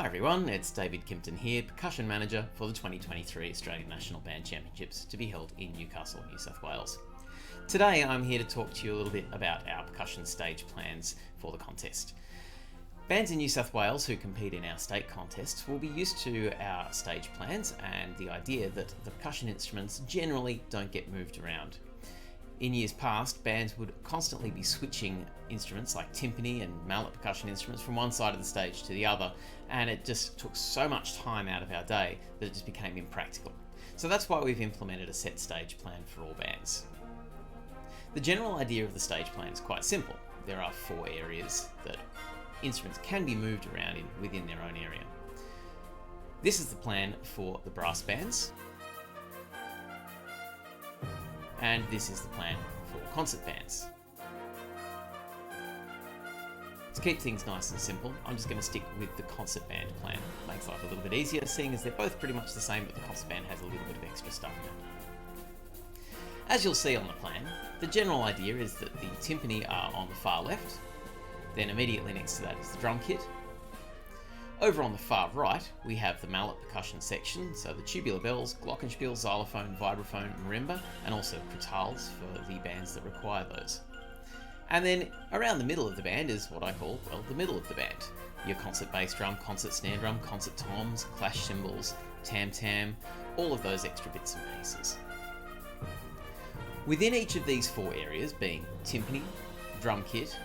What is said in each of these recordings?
Hi everyone, it's David Kimpton here, Percussion Manager for the 2023 Australian National Band Championships to be held in Newcastle, New South Wales. Today I'm here to talk to you a little bit about our percussion stage plans for the contest. Bands in New South Wales who compete in our state contests will be used to our stage plans and the idea that the percussion instruments generally don't get moved around. In years past, bands would constantly be switching instruments like timpani and mallet percussion instruments from one side of the stage to the other, and it just took so much time out of our day that it just became impractical. So that's why we've implemented a set stage plan for all bands. The general idea of the stage plan is quite simple. There are 4 areas that instruments can be moved around in within their own area. This is the plan for the brass bands. And this is the plan for concert bands. To keep things nice and simple, I'm just going to stick with the concert band plan. Makes life a little bit easier, seeing as they're both pretty much the same, but the concert band has a little bit of extra stuff in it. As you'll see on the plan, the general idea is that the timpani are on the far left, then immediately next to that is the drum kit. Over on the far right, we have the mallet percussion section, so the tubular bells, glockenspiel, xylophone, vibraphone, marimba, and also crotales for the bands that require those. And then around the middle of the band is what I call, well, the middle of the band. Your concert bass drum, concert snare drum, concert toms, clash cymbals, tam-tam, all of those extra bits and pieces. Within each of these 4 areas, being timpani, drum kit,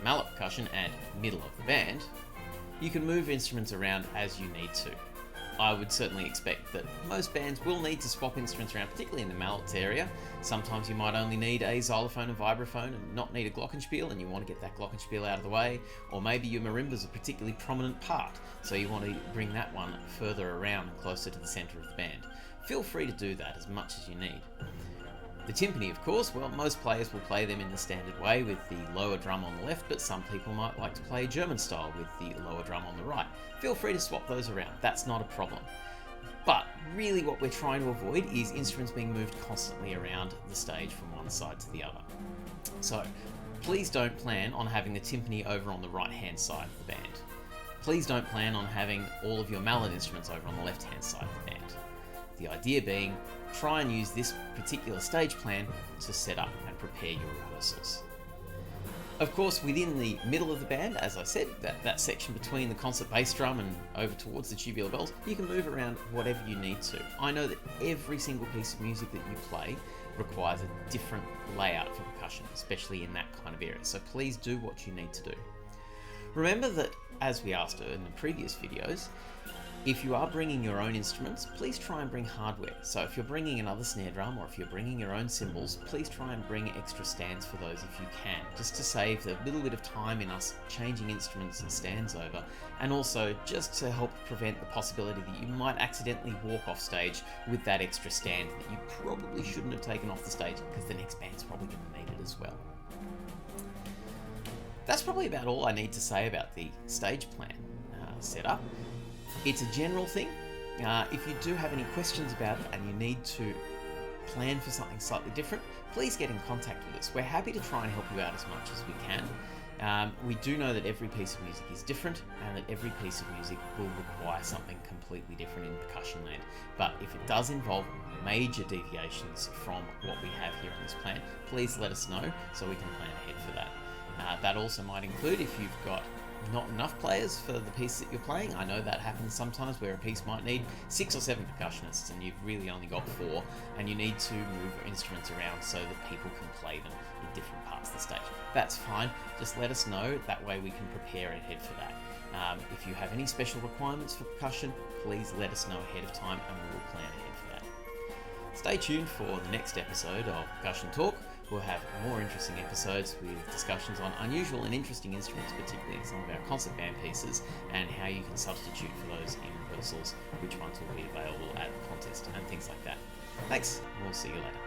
mallet percussion, and middle of the band, you can move instruments around as you need to. I would certainly expect that most bands will need to swap instruments around, particularly in the mallets area. Sometimes you might only need a xylophone and vibraphone and not need a glockenspiel, and you want to get that glockenspiel out of the way. Or maybe your marimba is a particularly prominent part, so you want to bring that one further around and closer to the centre of the band. Feel free to do that as much as you need. The timpani, of course, well, most players will play them in the standard way with the lower drum on the left, but some people might like to play German style with the lower drum on the right. Feel free to swap those around, that's not a problem. But really what we're trying to avoid is instruments being moved constantly around the stage from one side to the other. So please don't plan on having the timpani over on the right hand side of the band. Please don't plan on having all of your mallet instruments over on the left hand side of the band. The idea being, try and use this particular stage plan to set up and prepare your rehearsals. Of course, within the middle of the band, as I said, that section between the concert bass drum and over towards the tubular bells, you can move around whatever you need to. I know that every single piece of music that you play requires a different layout for percussion, especially in that kind of area, so please do what you need to do. Remember that, as we asked in the previous videos, if you are bringing your own instruments, please try and bring hardware. So if you're bringing another snare drum or if you're bringing your own cymbals, please try and bring extra stands for those if you can, just to save a little bit of time in us changing instruments and stands over, and also just to help prevent the possibility that you might accidentally walk off stage with that extra stand that you probably shouldn't have taken off the stage because the next band's probably going to need it as well. That's probably about all I need to say about the stage plan setup. It's a general thing. If you do have any questions about it and you need to plan for something slightly different, please get in contact with us. We're happy to try and help you out as much as we can. We do know that every piece of music is different and that every piece of music will require something completely different in percussion land. But if it does involve major deviations from what we have here on this plan, please let us know so we can plan ahead for that. That also might include if you've got not enough players for the piece that you're playing. I know that happens sometimes where a piece might need 6 or 7 percussionists and you've really only got 4, and you need to move instruments around so that people can play them in different parts of the stage. That's fine, just let us know, that way we can prepare ahead for that. If you have any special requirements for percussion, please let us know ahead of time and we will plan ahead for that. Stay tuned for the next episode of Percussion Talk. We'll have more interesting episodes with discussions on unusual and interesting instruments, particularly some of our concert band pieces, and how you can substitute for those in rehearsals, which ones will be available at the contest, and things like that. Thanks, and we'll see you later.